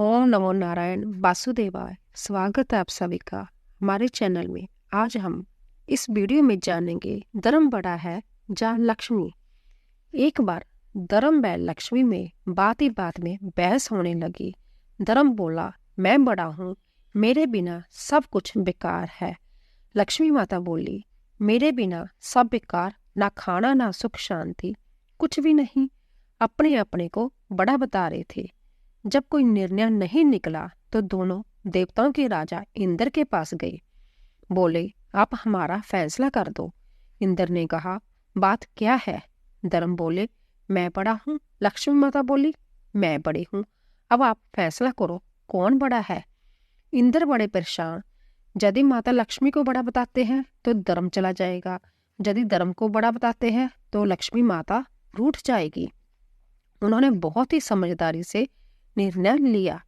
ओम नमो नारायण वासुदेवाय। स्वागत है आप सभी का हमारे चैनल में। आज हम इस वीडियो में जानेंगे धर्म बड़ा है या लक्ष्मी। एक बार धर्म व लक्ष्मी में बात ही बात में बहस होने लगी। धर्म बोला, मैं बड़ा हूँ, मेरे बिना सब कुछ बेकार है। लक्ष्मी माता बोली, मेरे बिना सब बेकार, ना खाना ना सुख शांति, कुछ भी नहीं। अपने अपने को बड़ा बता रहे थे। जब कोई निर्णय नहीं निकला तो दोनों देवताओं के राजा इंद्र के पास गए। बोले, आप हमारा फैसला कर दो। इंद्र ने कहा, बात क्या है? धर्म बोले, मैं बड़ा हूँ। लक्ष्मी माता बोली, मैं बड़ी हूँ। अब आप फैसला करो, कौन बड़ा है? इंद्र बड़े परेशान। यदि माता लक्ष्मी को बड़ा बताते हैं तो धर्म चला जाएगा, यदि धर्म को बड़ा बताते हैं तो लक्ष्मी माता रूठ जाएगी। उन्होंने बहुत ही समझदारी से निर्णय लिया,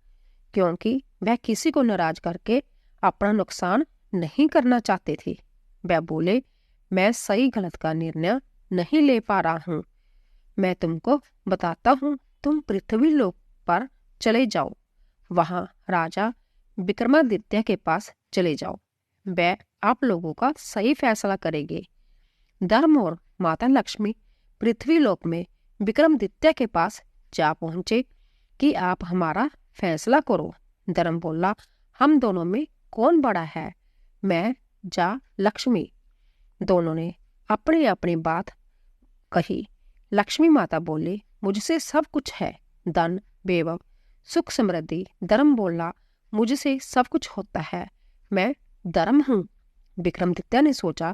क्योंकि वह किसी को नाराज करके अपना नुकसान नहीं करना चाहते थे। वह बोले, मैं सही गलत का निर्णय नहीं ले पा रहा हूँ। मैं तुमको बताता हूँ, तुम पृथ्वी लोक पर चले जाओ। वहां राजा विक्रमादित्य के पास चले जाओ, वह आप लोगों का सही फैसला करेंगे। धर्म और माता लक्ष्मी पृथ्वी लोक में विक्रमादित्य के पास जा पहुंचे कि आप हमारा फैसला करो। धर्म बोला, हम दोनों में कौन बड़ा है, मैं या लक्ष्मी? दोनों ने अपनी अपनी बात कही। लक्ष्मी माता बोले, मुझसे सब कुछ है, धन वैभव सुख समृद्धि। धर्म बोला, मुझसे सब कुछ होता है, मैं धर्म हूँ। विक्रमादित्य ने सोचा,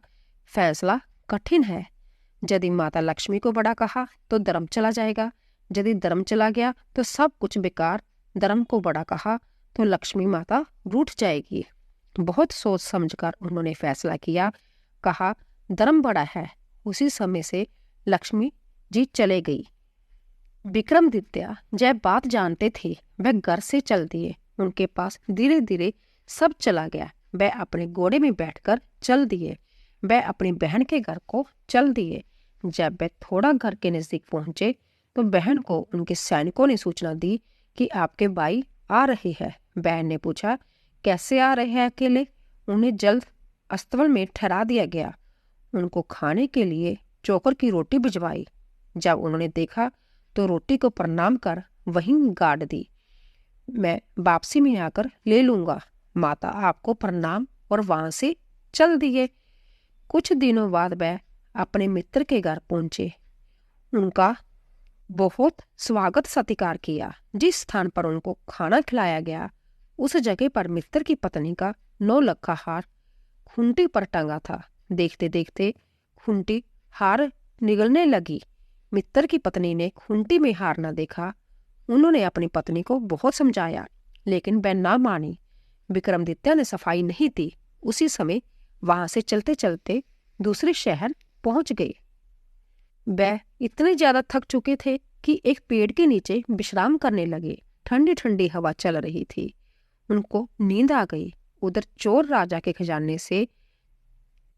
फैसला कठिन है। यदि माता लक्ष्मी को बड़ा कहा तो धर्म चला जाएगा, यदि धर्म चला गया तो सब कुछ बेकार। धर्म को बड़ा कहा तो लक्ष्मी माता रूठ जाएगी। बहुत सोच समझकर उन्होंने फैसला किया। कहा, धर्म बड़ा है। उसी समय से लक्ष्मी जी चले गई। विक्रमादित्य जब बात जानते थे, वह घर से चल दिए। उनके पास धीरे धीरे सब चला गया। वह अपने घोड़े में बैठकर चल दिए। वह अपनी बहन के घर को चल दिए। जब वह थोड़ा घर के नजदीक पहुंचे तो बहन को उनके सैनिकों ने सूचना दी कि आपके भाई आ रहे हैं। बहन ने पूछा, कैसे आ रहे हैं अकेले? उन्हें जल्द अस्तबल में ठहरा दिया गया। उनको खाने के लिए चोकर की रोटी भिजवाई। जब उन्होंने देखा तो रोटी को प्रणाम कर वहीं गाड़ दी। मैं वापसी में आकर ले लूंगा। माता आपको प्रणाम और वहां से चल दिए। कुछ दिनों बाद वह अपने मित्र के घर पहुंचे। उनका बहुत स्वागत सत्कार किया। जिस स्थान पर उनको खाना खिलाया गया उस जगह पर मित्र की पत्नी का 9 लाख का हार खूंटी पर टंगा था। देखते देखते खूंटी हार निगलने लगी। मित्र की पत्नी ने खूंटी में हार न देखा। उन्होंने अपनी पत्नी को बहुत समझाया, लेकिन वह ना मानी। विक्रमादित्य ने सफाई नहीं दी। उसी समय वहां से चलते चलते दूसरे शहर पहुंच गए। वह इतने ज्यादा थक चुके थे कि एक पेड़ के नीचे विश्राम करने लगे। ठंडी ठंडी हवा चल रही थी। उनको नींद आ गई। उधर चोर राजा के खजाने से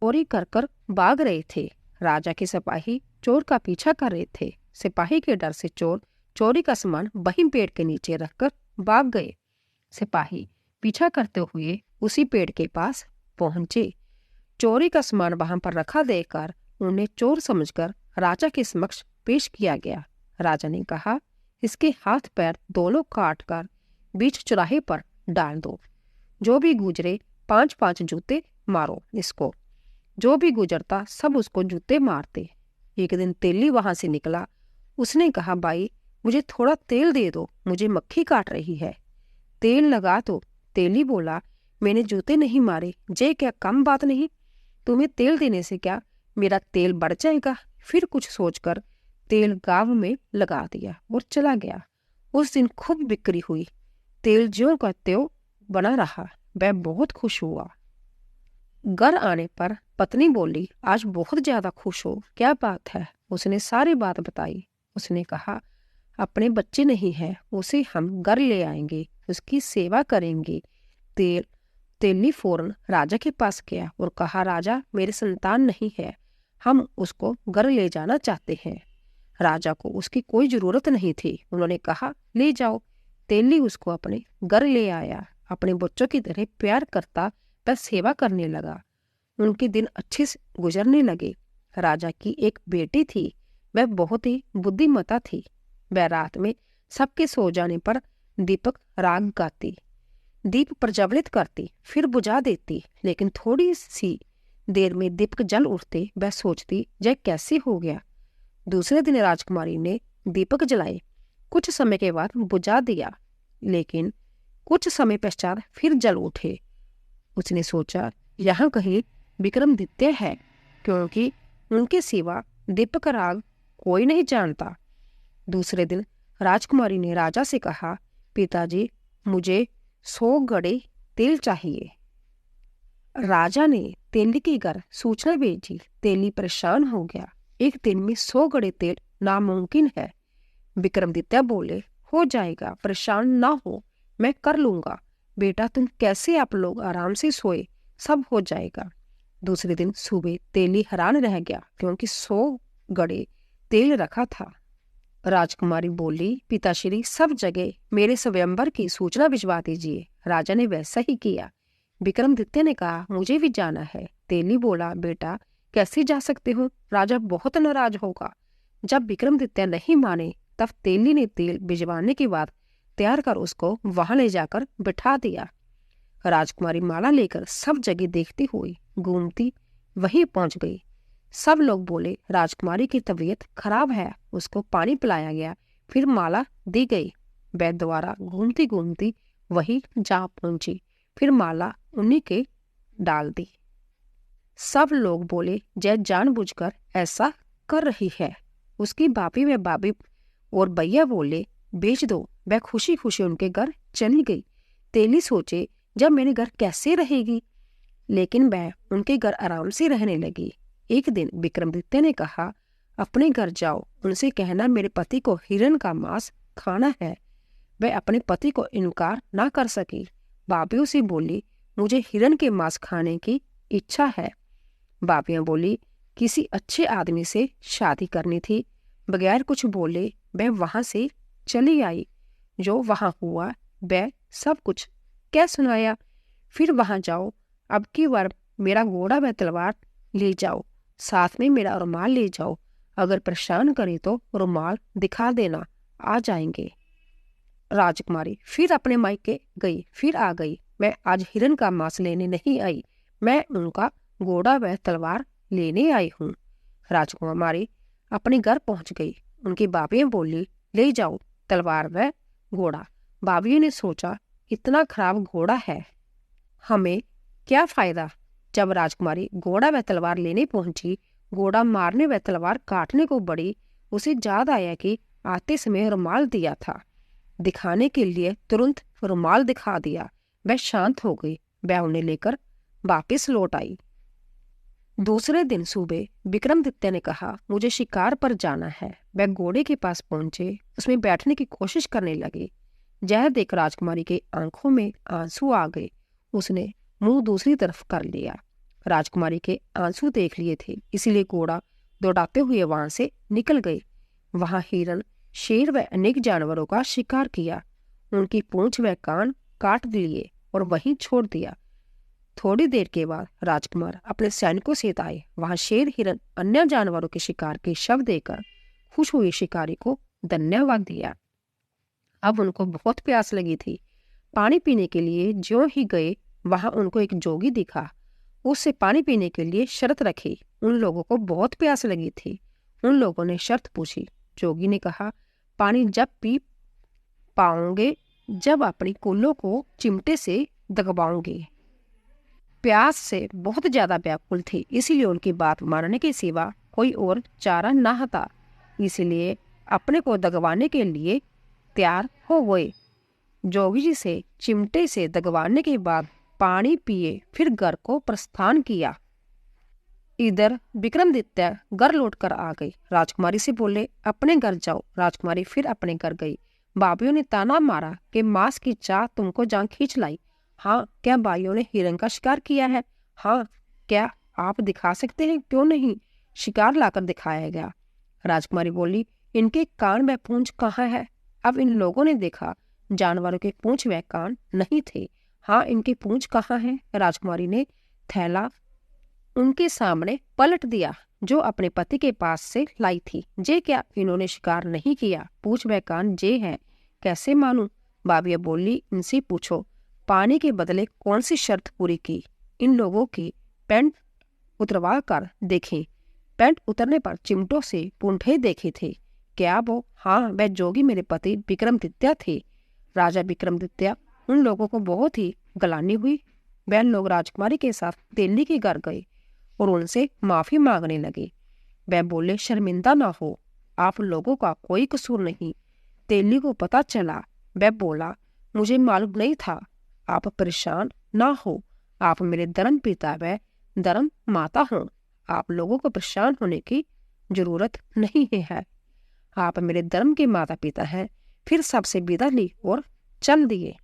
चोरी कर कर भाग रहे थे। राजा के सिपाही चोर का पीछा कर रहे थे। सिपाही के डर से चोर चोरी का सामान वहीं पेड़ के नीचे रखकर भाग गए। सिपाही पीछा करते हुए उसी पेड़ के पास पहुंचे। चोरी का सामान वहां पर रखा देखकर उन्हें चोर समझकर राजा के समक्ष पेश किया गया। राजा ने कहा, इसके हाथ पैर दोनों काट कर बीच चौराहे पर डाल दो। जो भी गुजरे 5-5 जूते मारो इसको। जो भी गुजरता सब उसको जूते मारते। एक दिन तेली वहां से निकला। उसने कहा, भाई मुझे थोड़ा तेल दे दो, मुझे मक्खी काट रही है। तेल लगा तो तेली बोला, मैंने जूते नहीं मारे, जे क्या कम बात नहीं? तुम्हें तेल देने से क्या मेरा तेल बढ़ जाएगा? फिर कुछ सोचकर तेल गांव में लगा दिया और चला गया। उस दिन खूब बिक्री हुई। तेल ज्यों का त्यों बना रहा। वह बहुत खुश हुआ। घर आने पर पत्नी बोली, आज बहुत ज्यादा खुश हो, क्या बात है? उसने सारी बात बताई। उसने कहा, अपने बच्चे नहीं है, उसे हम घर ले आएंगे, उसकी सेवा करेंगे। तेली फौरन राजा के पास गया और कहा, राजा मेरे संतान नहीं है, हम उसको घर ले जाना चाहते हैं। राजा को उसकी कोई जरूरत नहीं थी। उन्होंने कहा, ले जाओ। तेली उसको अपने घर ले आया। अपने बच्चों की तरह प्यार करता वह सेवा करने लगा। उनके दिन अच्छे से गुजरने लगे। राजा की एक बेटी थी, वह बहुत ही बुद्धिमता थी। वह रात में सबके सो जाने पर दीपक राग गाती, दीप प्रज्वलित करती, फिर बुझा देती, लेकिन थोड़ी सी देर में दीपक जल उठते। वह सोचती, यह कैसे हो गया। दूसरे दिन राजकुमारी ने दीपक जलाए, कुछ समय के बाद बुझा दिया, लेकिन कुछ समय पश्चात फिर जल उठे। उसने सोचा, यहाँ कहीं विक्रमादित्य है, क्योंकि उनके सिवा दीपक राग कोई नहीं जानता। दूसरे दिन राजकुमारी ने राजा से कहा, पिताजी, मुझे 100 गड़े तेल चाहिए। राजा ने तेली के घर सूचना भेजी। तेली परेशान हो गया। एक दिन में 100 गड़े तेल नामुमकिन है। विक्रमादित्य बोले, हो जाएगा, परेशान ना हो, मैं कर लूंगा। बेटा, तुम कैसे, आप लोग आराम से सोए, सब हो जाएगा। दूसरे दिन सुबह तेली हैरान रह गया, क्योंकि 100 गड़े तेल रखा था। राजकुमारी बोली, पिताश्री, सब जगह मेरे स्वयंवर की सूचना भिजवा दीजिए। राजा ने वैसा ही किया। विक्रमादित्य ने कहा, मुझे भी जाना है। तेली बोला, बेटा, कैसे जा सकते हो, राजा बहुत नाराज होगा। जब विक्रमादित्य नहीं माने, तब तेली ने तेल भिजवाने के बाद तैयार कर उसको वहां ले जाकर बिठा दिया। राजकुमारी माला लेकर सब जगह देखती हुई घूमती वहीं पहुंच गई। सब लोग बोले, राजकुमारी की तबीयत खराब है। उसको पानी पिलाया गया, फिर माला दी गई। वह दोबारा घूमती घूमती वही जा पहुंची, फिर माला उन्हीं के डाल दी। सब लोग बोले, जय जानबूझकर ऐसा कर रही है। उसकी बापी व बाबी और भैया बोले, बेच दो। वह खुशी खुशी उनके घर चली गई। तेली सोचे, जब मेरे घर कैसे रहेगी, लेकिन वह उनके घर आराम से रहने लगी। एक दिन विक्रमादित्य ने कहा, अपने घर जाओ, उनसे कहना मेरे पति को हिरण का मांस खाना है। वह अपने पति को इनकार ना कर सकी। बाबियों से बोली, मुझे हिरण के मांस खाने की इच्छा है। बाबियां बोली, किसी अच्छे आदमी से शादी करनी थी। बगैर कुछ बोले वह वहां से चली आई। जो वहां हुआ वह सब कुछ क्या सुनाया। फिर वहां जाओ, अब की बार मेरा घोड़ा व तलवार ले जाओ, साथ में मेरा रुमाल ले जाओ। अगर परेशान करे तो रुमाल दिखा देना, आ जाएंगे। राजकुमारी फिर अपने मायके गई, फिर आ गई। मैं आज हिरण का मांस लेने नहीं आई, मैं उनका घोड़ा व तलवार लेने आई हूँ। राजकुमारी अपने घर पहुंच गई। उनकी बाबियां बोली, ले जाओ तलवार व घोड़ा। बाबियों ने सोचा, इतना खराब घोड़ा है, हमें क्या फायदा। जब राजकुमारी घोड़ा व तलवार लेने पहुंची, घोड़ा मारने व तलवार काटने को बढ़ी। उसे याद आया कि आते समय रुमाल दिया था। दिखाने के लिए तुरंत रुमाल दिखा दिया। वह शांत हो गई। वह उन्हें लेकर वापस लौट आई। दूसरे दिन सुबह विक्रमादित्य ने कहा, मुझे शिकार पर जाना है। वह घोड़े के पास पहुंचे, उसमें बैठने की कोशिश करने लगे। यह देख राजकुमारी के आंखों में आंसू आ गए। उसने मुंह दूसरी तरफ कर लिया। राजकुमारी के आंसू देख लिए थे, इसलिए घोड़ा दौड़ाते हुए वहां से निकल गए। वहां हिरण, शेर व अनेक जानवरों का शिकार किया। उनकी पूंछ व कान काट लिए और वहीं छोड़ दिया। थोड़ी देर के बाद राजकुमार अपने सैनिकों से आए। वहां शेर, हिरण, अन्य जानवरों के शिकार के शव देकर खुश हुए शिकारी को धन्यवाद दिया। अब उनको बहुत प्यास लगी थी। पानी पीने के लिए ज्यों ही गए, वहां उनको एक जोगी दिखा। उससे पानी पीने के लिए शर्त रखी। उन लोगों को बहुत प्यास लगी थी। उन लोगों ने शर्त पूछी। जोगी ने कहा, पानी जब पी पाओगे जब अपनी कुल्लों को चिमटे से दबाओगे। प्यास से बहुत ज्यादा व्याकुल थी, इसीलिए उनकी बात मानने के सिवा कोई और चारा न था। इसलिए अपने को दगवाने के लिए तैयार हो गए। जोगी जी से चिमटे से दगवाने के बाद पानी पिए, फिर घर को प्रस्थान किया। इधर विक्रमादित्य घर लौटकर आ गई। राजकुमारी से बोले, अपने घर जाओ। राजकुमारी फिर अपने घर गई। बाबियों ने ताना मारा कि मांस की चाह तुमको जान खींच लाई। हाँ, क्या भाइयों ने हिरण का शिकार किया है? हाँ, क्या आप दिखा सकते हैं? क्यों नहीं? शिकार लाकर दिखाया गया। राजकुमारी बोली, इनके कान व पूंछ कहाँ है? अब इन लोगों ने देखा जानवरों के पूंछ व कान नहीं थे। हाँ, इनके पूंछ कहाँ है? राजकुमारी ने थैला उनके सामने पलट दिया जो अपने पति के पास से लाई थी। जे क्या इन्होंने शिकार नहीं किया? पूछ व कान जे है, कैसे मालूम? बाबिया बोली, इनसे पूछो। पानी के बदले कौन सी शर्त पूरी की? इन लोगों की पैंट उतरवा कर देखें। पैंट उतरने पर चिमटों से पूंठे देखे थे। क्या वो? हाँ, वह जोगी मेरे पति विक्रमादित्य थे। राजा विक्रमादित्य, उन लोगों को बहुत ही गलानी हुई। वह लोग राजकुमारी के साथ तेली के घर गए और उनसे माफी मांगने लगे। वह बोले, शर्मिंदा ना हो, आप लोगों का कोई कसूर नहीं। तेली को पता चला। वह बोला, मुझे मालूम नहीं था। आप परेशान ना हो, आप मेरे धर्म पिता व धर्म माता हो। आप लोगों को परेशान होने की जरूरत नहीं है। आप मेरे धर्म के माता पिता हैं। फिर सबसे विदा ली और चल दिए।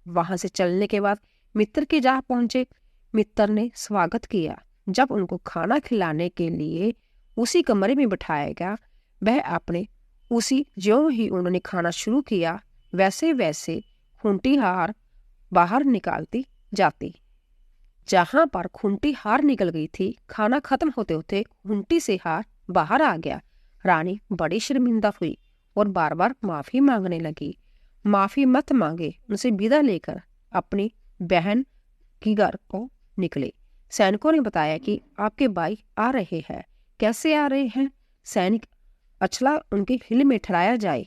वहां से चलने के बाद मित्र के जहाँ पहुंचे। मित्र ने स्वागत किया। जब उनको खाना खिलाने के लिए उसी कमरे में बिठाया गया, वह अपने उसी ज्यों ही उन्होंने खाना शुरू किया वैसे वैसे खूंटी हार बाहर निकालती जाती। जहां पर खूंटी हार निकल गई थी, खाना खत्म होते होते खूंटी से हार बाहर आ गया। रानी बड़ी शर्मिंदा हुई और बार बार माफी मांगने लगी। माफी मत मांगे, उनसे विदा लेकर अपनी बहन की घर को निकले। सैनिकों ने बताया कि आपके भाई आ रहे हैं। कैसे आ रहे हैं? सैनिक अचला उनके हिल में ठहराया जाए।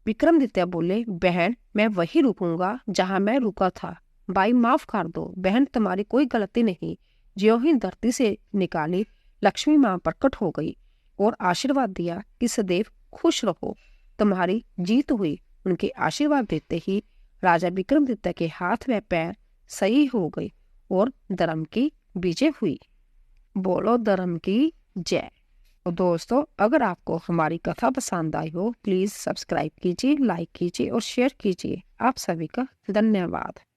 विक्रमादित्य बोले, बहन, मैं वही रुकूंगा जहां मैं रुका था। भाई माफ कर दो, बहन तुम्हारी कोई गलती नहीं। ज्यों ही धरती से निकाली, लक्ष्मी माँ प्रकट हो गई और आशीर्वाद दिया कि सदैव खुश रहो, तुम्हारी जीत हुई। उनके आशीर्वाद देते ही राजा विक्रमादित्य के हाथ व पैर सही हो गए और धर्म की विजय हुई। बोलो धर्म की जय। तो दोस्तों, अगर आपको हमारी कथा पसंद आई हो, प्लीज़ सब्सक्राइब कीजिए, लाइक कीजिए और शेयर कीजिए। आप सभी का धन्यवाद।